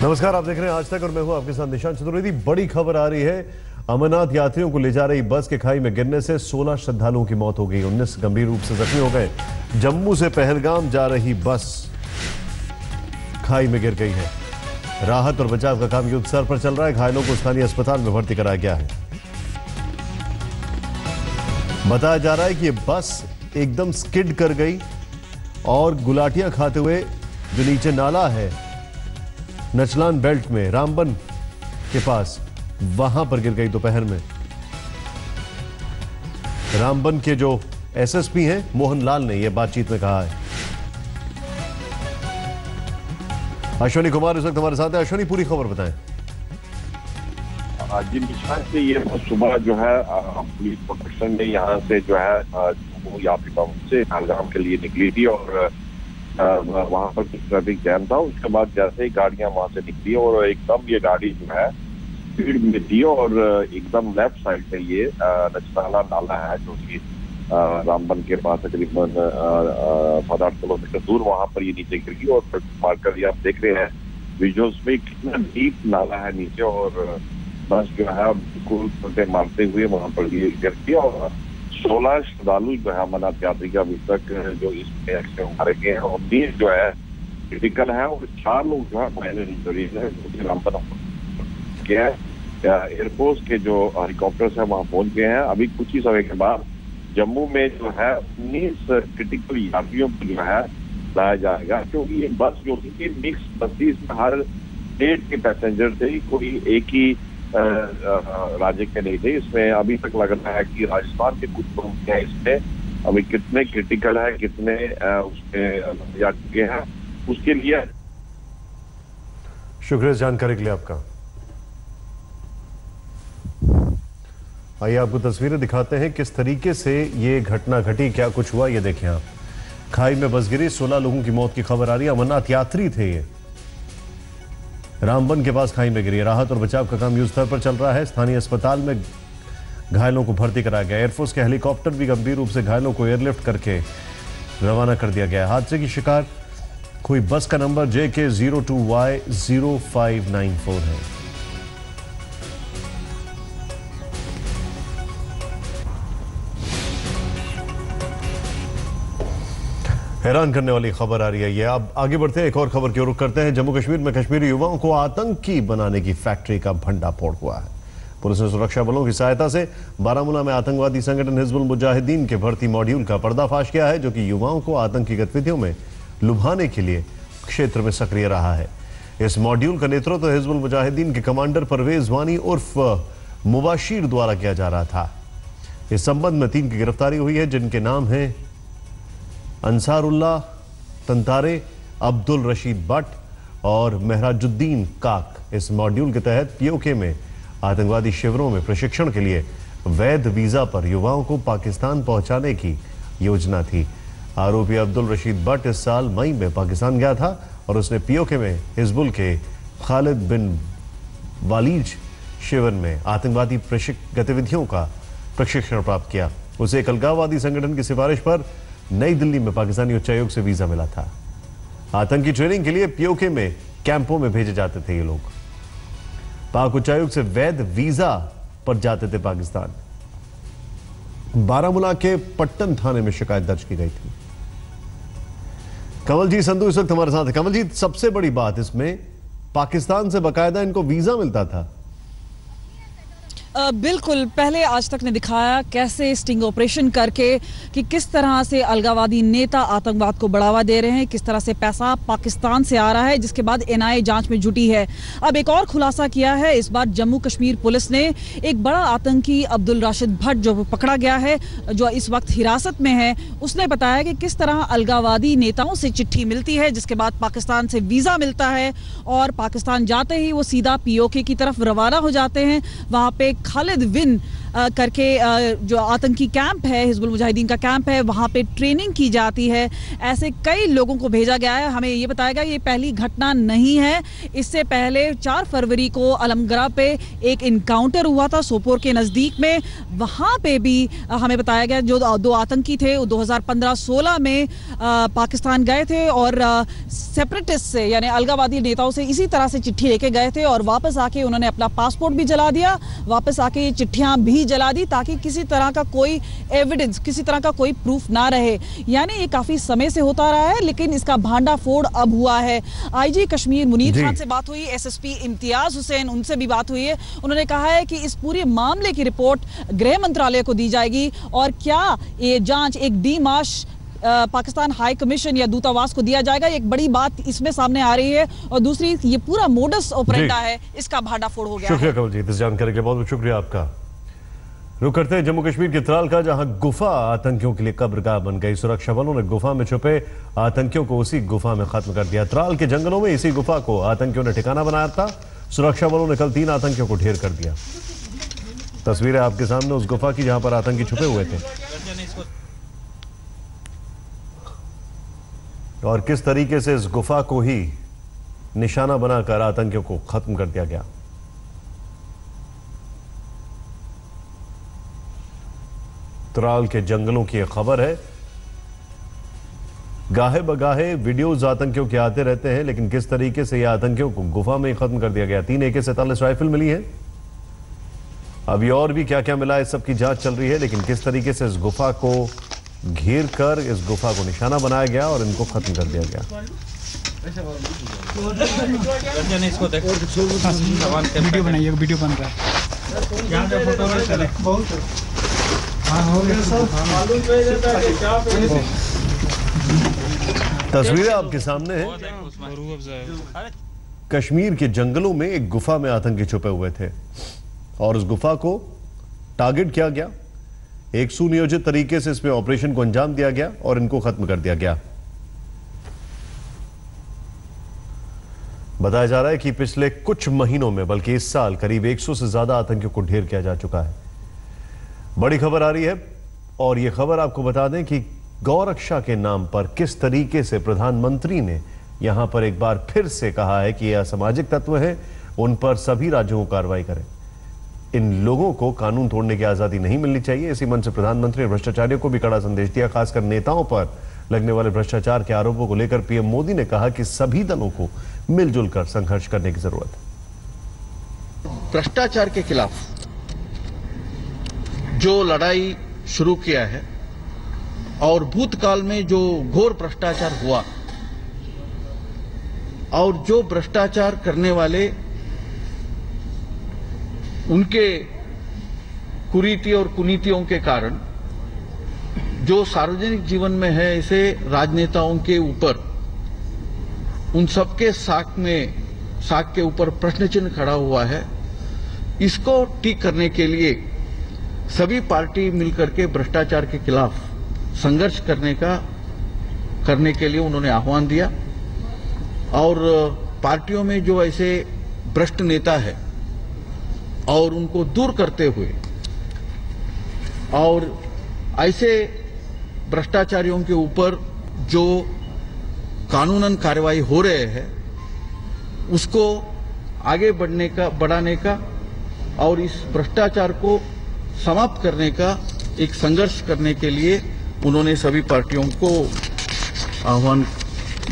नमस्कार, आप देख रहे हैं आज तक और मैं हूं आपके साथ निशांत चतुर्वेदी। बड़ी खबर आ रही है। अमरनाथ यात्रियों को ले जा रही बस के खाई में गिरने से 16 श्रद्धालुओं की मौत हो गई, 19 गंभीर रूप से जख्मी हो गए। जम्मू से पहलगाम जा रही बस खाई में गिर गई है। राहत और बचाव का काम युद्ध स्तर पर चल रहा है। घायलों को स्थानीय अस्पताल में भर्ती कराया गया है। बताया जा रहा है कि यह बस एकदम स्किड कर गई और गुलाटियां खाते हुए जो नीचे नाला है नचलान बेल्ट में रामबन के पास, वहां पर गिर गई दोपहर में। रामबन के जो एसएसपी हैं मोहन लाल ने यह बातचीत में कहा है। अश्विनी कुमार इस वक्त हमारे साथ है। अश्विनी, पूरी खबर बताएं। जी निशान से ये सुबह जो है पुलिस प्रोटेक्शन ने यहाँ से जो है यात्री भवन से पहलगाम के लिए निकली थी और वहां पर कुछ ट्रैफिक जैम था। उसके बाद जैसे ही गाड़ियां वहां से निकली और एकदम ये गाड़ी जो है स्पीड में थी और एकदम लेफ्ट साइड से ये नचनाला नाला है जो कि रामबन के पास तकरीबन 7-8 किलोमीटर दूर, वहां पर ये नीचे गिर गई। और मारकर ये आप देख रहे हैं विजुअल्स में कितना डीप नाला है नीचे और बस जो है बिल्कुल फटे मारते हुए वहां पर ये गिर गई। और 16 श्रद्धालु जो है अमरनाथ यात्री का अभी तक जो इसमें एक्सीडेंट मारे गए हैं, 19 जो है क्रिटिकल है और 4 लोग जो है माइनर इंजरीज है जो कि रामबन के एयरफोर्स के जो हेलीकॉप्टर्स है वहां पहुंच गए हैं। अभी कुछ ही समय के बाद जम्मू में जो है 19 क्रिटिकल यात्रियों को जो है लाया जाएगा, क्योंकि ये बस जो थी मिक्स बस थी, इसमें हर स्टेट के पैसेंजर थे, कोई एक ही राज्य के नहीं थे। इसमें अभी तक लग रहा है कि राजस्थान के कुछ लोग हैं इसमें। अभी कितने क्रिटिकल है, कितने उसमें जा चुके हैं, उसके लिए शुक्रिया जानकारी के लिए आपका। आइए आपको तस्वीरें दिखाते हैं किस तरीके से ये घटना घटी, क्या कुछ हुआ। ये देखें आप, खाई में बस गिरी, 16 लोगों की मौत की खबर आ रही है। अमरनाथ यात्री थे ये, रामबन के पास खाई में गिरी। राहत और बचाव का काम युद्ध स्तर पर चल रहा है। स्थानीय अस्पताल में घायलों को भर्ती कराया गया। एयरफोर्स के हेलीकॉप्टर भी गंभीर रूप से घायलों को एयरलिफ्ट करके रवाना कर दिया गया। हादसे की शिकार हुई बस का नंबर JK02Y0594 है। हैरान करने वाली खबर आ रही है ये। अब आगे बढ़ते हैं, एक और खबर की ओर रुख करते हैं। जम्मू कश्मीर में कश्मीरी युवाओं को आतंकी बनाने की फैक्ट्री का भंडाफोड़ हुआ है। पुलिस ने सुरक्षा बलों की सहायता से बारामूला में आतंकवादी संगठन हिजबुल मुजाहिदीन के भर्ती मॉड्यूल का पर्दाफाश किया है, जो कि युवाओं को आतंकी गतिविधियों में लुभाने के लिए क्षेत्र में सक्रिय रहा है। इस मॉड्यूल का नेतृत्व हिजबुल मुजाहिदीन के कमांडर परवेज वानी उर्फ मुबाशिर द्वारा किया जा रहा था। इस संबंध में 3 की गिरफ्तारी हुई है, जिनके नाम है अंसारुल्लाह तंतारे, अब्दुल रशीद भट्ट और महराजुद्दीन काक। इस मॉड्यूल के तहत पीओके में आतंकवादी शिविरों में प्रशिक्षण के लिए वैध वीजा पर युवाओं को पाकिस्तान पहुंचाने की योजना थी। आरोपी अब्दुल रशीद भट्ट इस साल मई में पाकिस्तान गया था और उसने पीओके में हिजबुल के खालिद बिन वालीद शिविर में आतंकवादी गतिविधियों का प्रशिक्षण प्राप्त किया। उसे एक अलगाववादी संगठन की सिफारिश पर नई दिल्ली में पाकिस्तानी उच्चायोग से वीजा मिला था। आतंकी ट्रेनिंग के लिए पीओके में कैंपों में भेजे जाते थे ये लोग। पाक उच्चायोग से वैध वीजा पर जाते थे पाकिस्तान। बारामूला के पट्टन थाने में शिकायत दर्ज की गई थी। कमलजीत संधू इस वक्त हमारे साथ है। कमलजीत, सबसे बड़ी बात इसमें पाकिस्तान से बाकायदा इनको वीजा मिलता था। बिल्कुल, पहले आज तक ने दिखाया कैसे स्टिंग ऑपरेशन करके कि किस तरह से अलगावादी नेता आतंकवाद को बढ़ावा दे रहे हैं, किस तरह से पैसा पाकिस्तान से आ रहा है, जिसके बाद एनआईए जांच में जुटी है। अब एक और खुलासा किया है इस बार जम्मू कश्मीर पुलिस ने। एक बड़ा आतंकी अब्दुल राशिद भट्ट जो पकड़ा गया है, जो इस वक्त हिरासत में है, उसने बताया कि किस तरह अलगावादी नेताओं से चिट्ठी मिलती है, जिसके बाद पाकिस्तान से वीजा मिलता है और पाकिस्तान जाते ही वो सीधा पीओके की तरफ रवाना हो जाते हैं। वहां पे खालिद बिन करके जो आतंकी कैंप है, हिजबुल मुजाहिदीन का कैंप है, वहाँ पे ट्रेनिंग की जाती है। ऐसे कई लोगों को भेजा गया है। हमें ये बताया गया ये पहली घटना नहीं है। इससे पहले 4 फरवरी को अलमगरा पे एक इनकाउंटर हुआ था सोपोर के नज़दीक में। वहाँ पे भी हमें बताया गया जो 2 आतंकी थे वो 2015-16 में पाकिस्तान गए थे और सेपरेटिस्ट से यानी अलगावादी नेताओं से इसी तरह से चिट्ठी लेके गए थे और वापस आके उन्होंने अपना पासपोर्ट भी जला दिया, वापस आके ये चिट्ठियां भी जला दी ताकि किसी तरह का कोई एविडेंस, किसी तरह का कोई प्रूफ ना रहे। यानी ये काफी समय से होता रहा है, लेकिन इसका भांडाफोड़ अब हुआ है। आईजी कश्मीर मुनीर खान से बात हुई, एसएसपी इम्तियाज हुसैन उनसे भी बात हुई है। उन्होंने कहा है कि इस पूरे मामले की रिपोर्ट गृह मंत्रालय को दी जाएगी और क्या ये जांच एक डीमार्श पाकिस्तान हाई कमीशन या दूतावास को दिया जाएगा। एक बड़ी बात इसमें सामने आ रही है और दूसरी ये पूरा मोडस ऑपरेंडा है, इसका भांडाफोड़ हो गया। शुक्रिया कमलजीत, इस जानकारी के लिए बहुत बहुत शुक्रिया आपका। रुक करते हैं जम्मू कश्मीर के त्राल का, जहां गुफा आतंकियों के लिए कब्रगाह बन गई। सुरक्षा बलों ने गुफा में छुपे आतंकियों को उसी गुफा में खत्म कर दिया। त्राल के जंगलों में इसी गुफा को आतंकियों ने ठिकाना बनाया था। सुरक्षा बलों ने कल 3 आतंकियों को ढेर कर दिया। तस्वीरें आपके सामने उस गुफा की जहां पर आतंकी छुपे हुए थे और किस तरीके से इस गुफा को ही निशाना बनाकर आतंकियों को खत्म कर दिया गया। त्राल के जंगलों की यह खबर है। गाहे बगाहे वीडियोज आतंकियों के आते रहते हैं, लेकिन किस तरीके से यह आतंकियों को गुफा में ही खत्म कर दिया गया। 3 AK-47 राइफल मिली है। अभी और भी क्या क्या मिला है, इस सब की जांच चल रही है, लेकिन किस तरीके से इस गुफा को घेर कर इस गुफा को निशाना बनाया गया और इनको खत्म कर दिया गया। वीडियो बनाइए, वीडियो बन रहा है। तस्वीरें आपके सामने हैं। कश्मीर के जंगलों में एक गुफा में आतंकी छुपे हुए थे और उस गुफा को टारगेट किया गया। एक सुनियोजित तरीके से इसमें ऑपरेशन को अंजाम दिया गया और इनको खत्म कर दिया गया। बताया जा रहा है कि पिछले कुछ महीनों में, बल्कि इस साल, करीब 100 से ज्यादा आतंकियों को ढेर किया जा चुका है। बड़ी खबर आ रही है और यह खबर आपको बता दें कि गौरक्षा के नाम पर किस तरीके से प्रधानमंत्री ने यहां पर एक बार फिर से कहा है कि ये असामाजिक तत्व हैं, उन पर सभी राज्यों को कार्रवाई करें। इन लोगों को कानून तोड़ने की आजादी नहीं मिलनी चाहिए। इसी मन से प्रधानमंत्री ने भ्रष्टाचारियों को भी कड़ा संदेश दिया। खासकर नेताओं पर लगने वाले भ्रष्टाचार के आरोपों को लेकर पीएम मोदी ने कहा कि सभी दलों को मिलजुल कर संघर्ष करने की जरूरत है। भ्रष्टाचार के खिलाफ जो लड़ाई शुरू किया है और भूतकाल में जो घोर भ्रष्टाचार हुआ और जो भ्रष्टाचार करने वाले उनके कुरीति और कुनीतियों के कारण जो सार्वजनिक जीवन में है ऐसे राजनेताओं के ऊपर, उन सबके साख के ऊपर प्रश्न चिन्ह खड़ा हुआ है। इसको ठीक करने के लिए सभी पार्टी मिलकर के भ्रष्टाचार के खिलाफ संघर्ष करने के लिए उन्होंने आह्वान दिया और पार्टियों में जो ऐसे भ्रष्ट नेता है और उनको दूर करते हुए और ऐसे भ्रष्टाचारियों के ऊपर जो कानूनन कार्रवाई हो रहे हैं उसको आगे बढ़ाने का और इस भ्रष्टाचार को समाप्त करने का एक संघर्ष करने के लिए उन्होंने सभी पार्टियों को आह्वान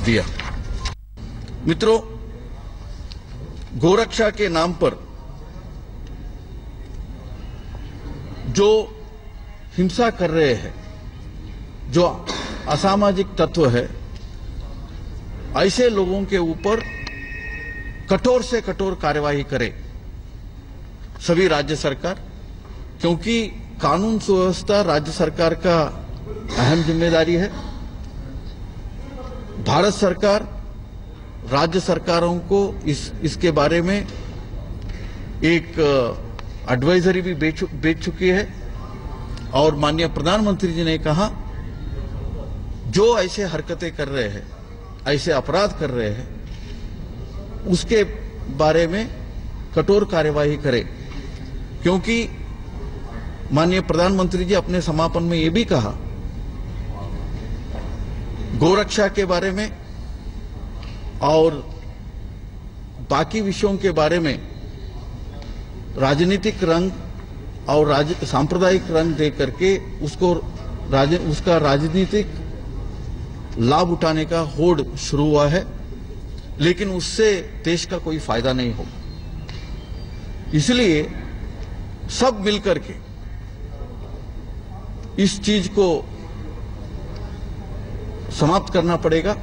दिया। मित्रों, गोरक्षा के नाम पर जो हिंसा कर रहे हैं, जो असामाजिक तत्व है, ऐसे लोगों के ऊपर कठोर से कठोर कार्यवाही करे सभी राज्य सरकार, क्योंकि कानून सुव्यवस्था राज्य सरकार का अहम जिम्मेदारी है। भारत सरकार राज्य सरकारों को इसके बारे में एक एडवाइजरी भी भेज चुकी है और माननीय प्रधानमंत्री जी ने कहा जो ऐसे हरकतें कर रहे हैं, ऐसे अपराध कर रहे हैं, उसके बारे में कठोर कार्यवाही करे, क्योंकि माननीय प्रधानमंत्री जी अपने समापन में ये भी कहा, गोरक्षा के बारे में और बाकी विषयों के बारे में राजनीतिक रंग और सांप्रदायिक रंग दे करके उसका राजनीतिक लाभ उठाने का होड़ शुरू हुआ है, लेकिन उससे देश का कोई फायदा नहीं होगा। इसलिए सब मिलकर के इस चीज को समाप्त करना पड़ेगा।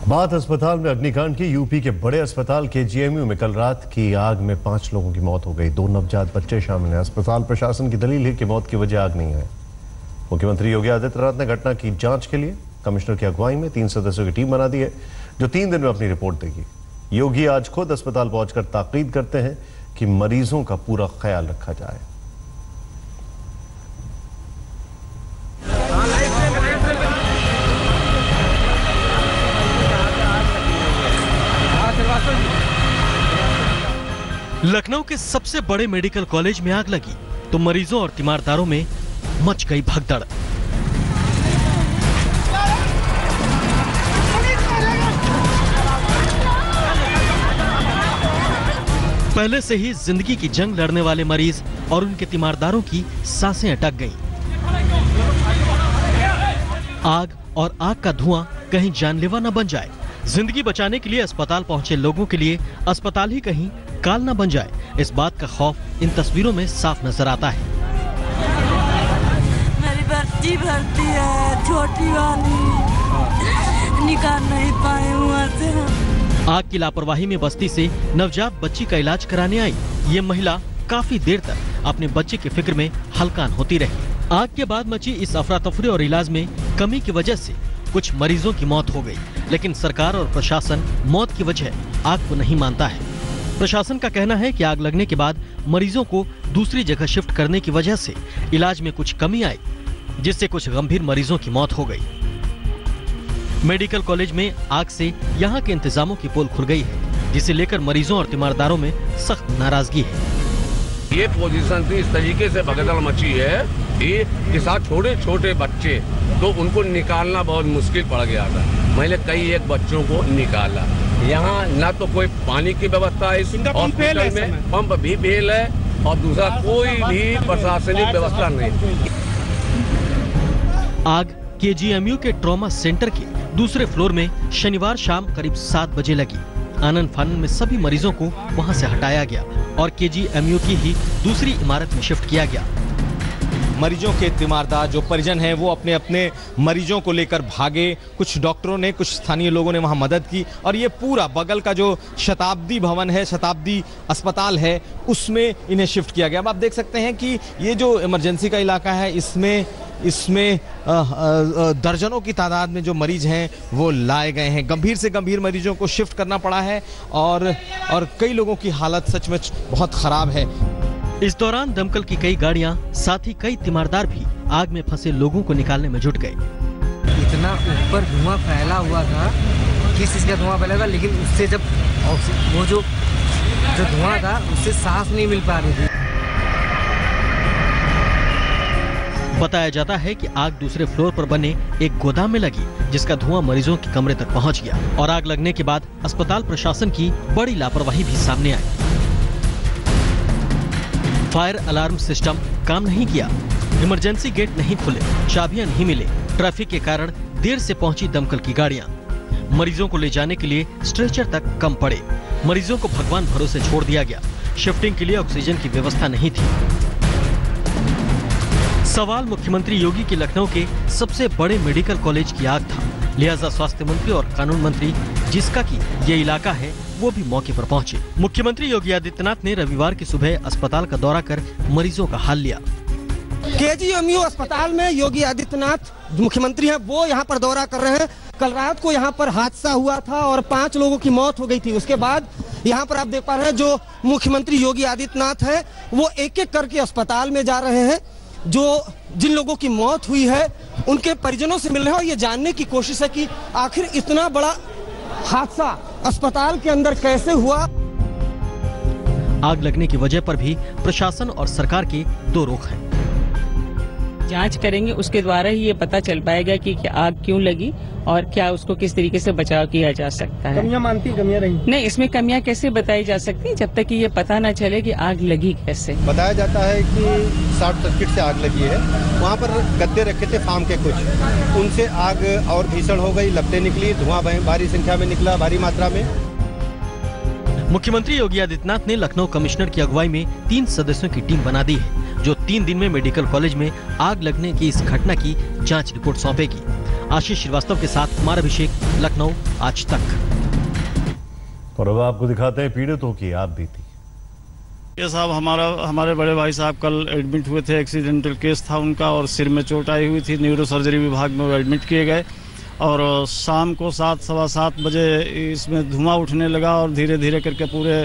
बात अस्पताल में अग्निकांड की। यूपी के बड़े अस्पताल केजीएमयू में कल रात की आग में 5 लोगों की मौत हो गई। 2 नवजात बच्चे शामिल हैं। अस्पताल प्रशासन की दलील है कि मौत की वजह आग नहीं है। मुख्यमंत्री योगी आदित्यनाथ ने घटना की जांच के लिए कमिश्नर की अगुवाई में 3 सदस्यों की टीम बना दी है, जो 3 दिन में अपनी रिपोर्ट देगी। योगी आज खुद अस्पताल पहुंचकर ताकीद करते हैं कि मरीजों का पूरा ख्याल रखा जाए। लखनऊ के सबसे बड़े मेडिकल कॉलेज में आग लगी तो मरीजों और तीमारदारों में मच गई भगदड़। पहले से ही जिंदगी की जंग लड़ने वाले मरीज और उनके तीमारदारों की सांसें अटक गईं। आग और आग का धुआं कहीं जानलेवा न बन जाए। जिंदगी बचाने के लिए अस्पताल पहुंचे लोगों के लिए अस्पताल ही कहीं काल न बन जाए, इस बात का खौफ इन तस्वीरों में साफ नजर आता है। मेरी बच्ची भर्ती है, छोटी वाली, निकाल नहीं पाए वहाँ से। आग की लापरवाही में बस्ती से नवजात बच्ची का इलाज कराने आई ये महिला काफी देर तक अपने बच्चे की फिक्र में हलकान होती रही। आग के बाद मची इस अफरा तफरी और इलाज में कमी की वजह से कुछ मरीजों की मौत हो गई, लेकिन सरकार और प्रशासन मौत की वजह आग को नहीं मानता है। प्रशासन का कहना है कि आग लगने के बाद मरीजों को दूसरी जगह शिफ्ट करने की वजह से इलाज में कुछ कमी आई, जिससे कुछ गंभीर मरीजों की मौत हो गई। मेडिकल कॉलेज में आग से यहाँ के इंतजामों की पोल खुल गई है, जिसे लेकर मरीजों और तीमारदारों में सख्त नाराजगी है। ये पोजीशन थी, इस तरीके से भगदड़ मची है कि साथ छोटे छोटे बच्चे, तो उनको निकालना बहुत मुश्किल पड़ गया था। मैंने एक बच्चों को निकाला। यहाँ ना तो कोई पानी की व्यवस्था है, हॉस्पिटल में पंप भी फेल है और दूसरा कोई भी प्रशासनिक व्यवस्था नहीं। आग केजीएमयू के ट्रॉमा सेंटर के दूसरे फ्लोर में शनिवार शाम करीब 7 बजे लगी। आनन फानन में सभी मरीजों को वहां से हटाया गया और केजीएमयू की ही दूसरी इमारत में शिफ्ट किया गया। मरीजों के तीमारदार जो परिजन हैं वो अपने अपने मरीजों को लेकर भागे। कुछ डॉक्टरों ने, कुछ स्थानीय लोगों ने वहां मदद की और ये पूरा बगल का जो शताब्दी भवन है, शताब्दी अस्पताल है, उसमें इन्हें शिफ्ट किया गया। अब आप देख सकते हैं कि ये जो इमरजेंसी का इलाका है, इसमें दर्जनों की तादाद में जो मरीज हैं वो लाए गए हैं। गंभीर से गंभीर मरीजों को शिफ्ट करना पड़ा है और कई लोगों की हालत सचमुच बहुत खराब है। इस दौरान दमकल की कई गाड़ियां, साथ ही कई तीमारदार भी आग में फंसे लोगों को निकालने में जुट गए। इतना ऊपर धुआं फैला हुआ था, किस चीज का धुआं फैला था, लेकिन उससे जब वो जो धुआं था उससे सांस नहीं मिल पा रही थी। बताया जाता है कि आग दूसरे फ्लोर पर बने एक गोदाम में लगी, जिसका धुआं मरीजों के कमरे तक पहुंच गया और आग लगने के बाद अस्पताल प्रशासन की बड़ी लापरवाही भी सामने आई। फायर अलार्म सिस्टम काम नहीं किया, इमरजेंसी गेट नहीं खुले, चाबियां नहीं मिले, ट्रैफिक के कारण देर से पहुंची दमकल की गाड़ियां, मरीजों को ले जाने के लिए स्ट्रेचर तक कम पड़े, मरीजों को भगवान भरोसे छोड़ दिया गया, शिफ्टिंग के लिए ऑक्सीजन की व्यवस्था नहीं थी। सवाल मुख्यमंत्री योगी के लखनऊ के सबसे बड़े मेडिकल कॉलेज की आग था, लिहाजा स्वास्थ्य मंत्री और कानून मंत्री जिसका की ये इलाका है वो भी मौके पर पहुंचे। मुख्यमंत्री योगी आदित्यनाथ ने रविवार की सुबह अस्पताल का दौरा कर मरीजों का हाल लिया। केजीएमयू अस्पताल में योगी आदित्यनाथ मुख्यमंत्री हैं, वो यहाँ पर दौरा कर रहे हैं। कल रात को यहाँ पर हादसा हुआ था और 5 लोगों की मौत हो गई थी। उसके बाद यहाँ पर आप देख पा रहे हैं जो मुख्यमंत्री योगी आदित्यनाथ है वो एक एक करके अस्पताल में जा रहे हैं। जिन लोगों की मौत हुई है उनके परिजनों से मिल रहे हैं और ये जानने की कोशिश है कि आखिर इतना बड़ा हादसा अस्पताल के अंदर कैसे हुआ। आग लगने की वजह पर भी प्रशासन और सरकार के दो रुख हैं। जांच करेंगे, उसके द्वारा ही ये पता चल पाएगा कि आग क्यों लगी और क्या उसको किस तरीके से बचाव किया जा सकता है। कमियां मानती, कमियां रही नहीं, इसमें कमियां कैसे बताई जा सकती है जब तक कि ये पता न चले कि आग लगी कैसे। बताया जाता है कि शॉर्ट सर्किट से आग लगी है। वहाँ पर गद्दे रखे थे फार्म के कुछ, उनसे आग और भीषण हो गई, लपटें निकली, धुआं भारी संख्या में निकला, भारी मात्रा में। मुख्यमंत्री योगी आदित्यनाथ ने लखनऊ कमिश्नर की अगुवाई में 3 सदस्यों की टीम बना दी है, जो 3 दिन में मेडिकल कॉलेज में आग लगने की इस घटना की जांच रिपोर्ट सौंपेगी। आशीष श्रीवास्तव के साथ कुमार अभिषेक, लखनऊ, आज तक। और अब आपको दिखाते हैं पीड़ितों की आप बीती। ये साहब हमारे बड़े भाई साहब कल एडमिट हुए थे, एक्सीडेंटल केस था उनका और सिर में चोट आई हुई थी, न्यूरो सर्जरी विभाग में वो एडमिट किए गए और शाम को 7, सवा 7 बजे इसमें धुआं उठने लगा और धीरे धीरे करके पूरे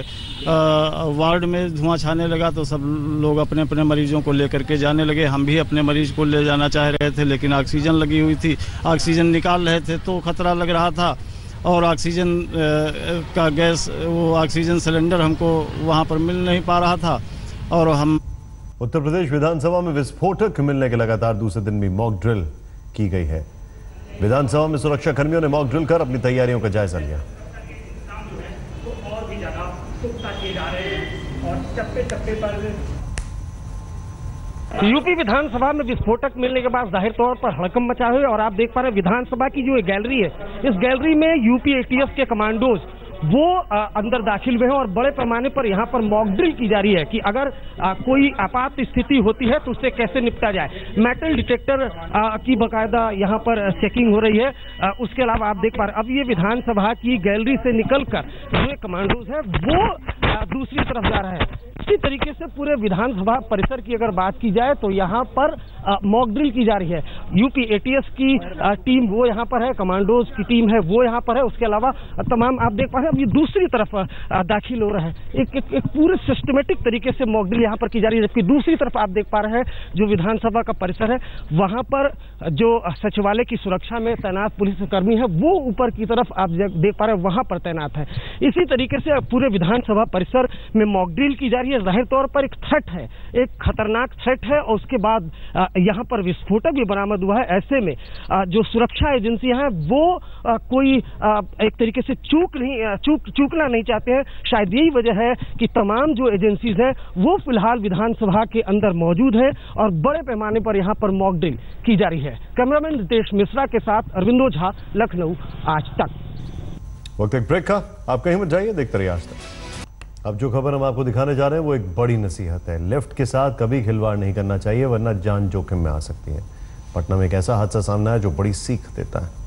वार्ड में धुआं छाने लगा। तो सब लोग अपने अपने मरीजों को लेकर के जाने लगे। हम भी अपने मरीज को ले जाना चाह रहे थे, लेकिन ऑक्सीजन लगी हुई थी, ऑक्सीजन निकाल रहे थे तो खतरा लग रहा था और ऑक्सीजन का गैस, वो ऑक्सीजन सिलेंडर हमको वहाँ पर मिल नहीं पा रहा था। और हम उत्तर प्रदेश विधानसभा में विस्फोटक मिलने के लगातार दूसरे दिन भी मॉक ड्रिल की गई है। विधानसभा में सुरक्षा कर्मियों ने मॉक ड्रिल कर अपनी तैयारियों का जायजा लिया। यूपी विधानसभा में विस्फोटक मिलने के बाद जाहिर तौर पर हड़कंप मचा है और आप देख पा रहे हैं विधानसभा की जो गैलरी है, इस गैलरी में यूपी एटीएफ के कमांडोज वो अंदर दाखिल हुए हैं और बड़े पैमाने पर यहाँ पर मॉक ड्रिल की जा रही है कि अगर कोई आपात स्थिति होती है तो उससे कैसे निपटा जाए। मेटल डिटेक्टर की बकायदा यहाँ पर चेकिंग हो रही है। उसके अलावा आप देख पा रहे अब ये विधानसभा की गैलरी से निकलकर जो कमांडोज है वो दूसरी तरफ जा रहा है। इसी तरीके से पूरे विधानसभा परिसर की अगर बात की जाए तो यहाँ पर मॉक ड्रिल की जा रही है। यूपी एटीएस की टीम वो यहाँ पर है, कमांडोज की टीम है वो यहाँ पर है। उसके अलावा तमाम आप देख पा रहे हैं अब ये दूसरी तरफ दाखिल हो रहा है। एक पूरे सिस्टमेटिक तरीके से मॉक ड्रिल यहाँ पर की जा रही है, जबकि दूसरी तरफ आप देख पा रहे हैं जो विधानसभा का परिसर है वहाँ पर जो सचिवालय की सुरक्षा में तैनात पुलिसकर्मी है वो ऊपर की तरफ आप देख पा रहे हैं वहाँ पर तैनात है। इसी तरीके से पूरे विधानसभा परिसर में मॉक ड्रिल की जा रही है। जाहिर तौर पर एक थ्रेट है, एक खतरनाक थ्रेट है और उसके बाद यहाँ पर विस्फोटक भी बरामद हुआ है। ऐसे में जो सुरक्षा एजेंसियां हैं वो कोई एक तरीके से चूकना नहीं चाहते हैं। शायद यही वजह है कि तमाम जो एजेंसीज हैं वो फिलहाल विधानसभा के अंदर मौजूद है और बड़े पैमाने पर यहाँ पर मॉक ड्रिल की जा रही है। कैमरामैन रितेश मिश्रा के साथ अरविंदो झा, लखनऊ, आज तक। वक्त एक ब्रेक का, आप कहीं मत जाइए, देखते रहिए आज तक। अब जो खबर हम आपको दिखाने जा रहे हैं वो एक बड़ी नसीहत है। लिफ्ट के साथ कभी खिलवाड़ नहीं करना चाहिए वरना जान जोखिम में आ सकती है। पटना में एक ऐसा हादसा सामने आया जो बड़ी सीख देता है।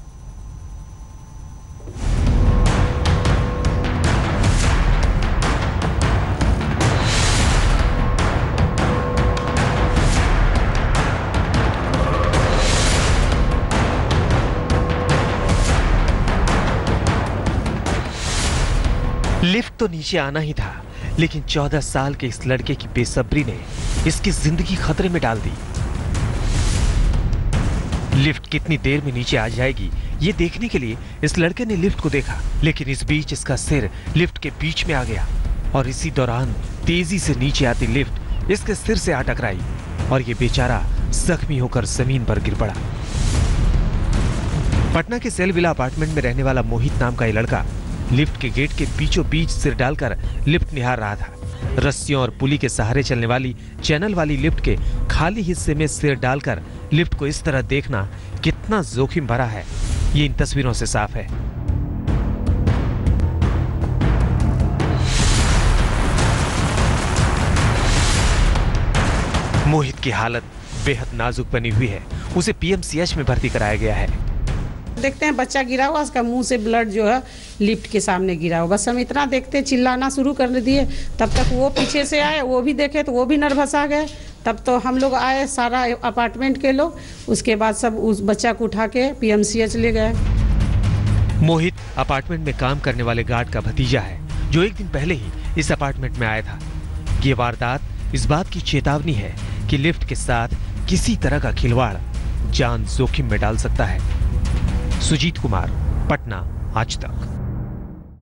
लिफ्ट तो नीचे आना ही था, लेकिन 14 साल के इस लड़के की बेसब्री ने इसकी जिंदगी खतरे में डाल दी। लिफ्ट कितनी देर में नीचे आ जाएगी ये देखने के लिए इस लड़के ने लिफ्ट को देखा, लेकिन इस बीच इसका सिर लिफ्ट के बीच में आ गया और इसी दौरान तेजी से नीचे आती लिफ्ट इसके सिर से आ टकराई और ये बेचारा जख्मी होकर जमीन पर गिर पड़ा। पटना के सेल विला अपार्टमेंट में रहने वाला मोहित नाम का ये लड़का लिफ्ट के गेट के बीचों बीच सिर डालकर लिफ्ट निहार रहा था। रस्सियों और पुली के सहारे चलने वाली चैनल वाली लिफ्ट के खाली हिस्से में सिर डालकर लिफ्ट को इस तरह देखना कितना जोखिम भरा है ये इन तस्वीरों से साफ है। मोहित की हालत बेहद नाजुक बनी हुई है, उसे पीएमसीएच में भर्ती कराया गया है। देखते हैं बच्चा गिरा हुआ, उसका मुंह से ब्लड जो है लिफ्ट के सामने गिरा हुआ। बस हम इतना देखते चिल्लाना शुरू कर दिए, तब तक वो पीछे से आए, वो भी देखे तो वो भी नर्वस आ गए। तब तो हम लोग आए, सारा अपार्टमेंट के लोग, उसके बाद सब उस बच्चा को उठा के पीएमसीएच ले गए। मोहित अपार्टमेंट में काम करने वाले गार्ड का भतीजा है जो एक दिन पहले ही इस अपार्टमेंट में आया था। ये वारदात इस बात की चेतावनी है कि लिफ्ट के साथ किसी तरह का खिलवाड़ जान जोखिम में डाल सकता है। सुजीत कुमार, पटना, आज तक।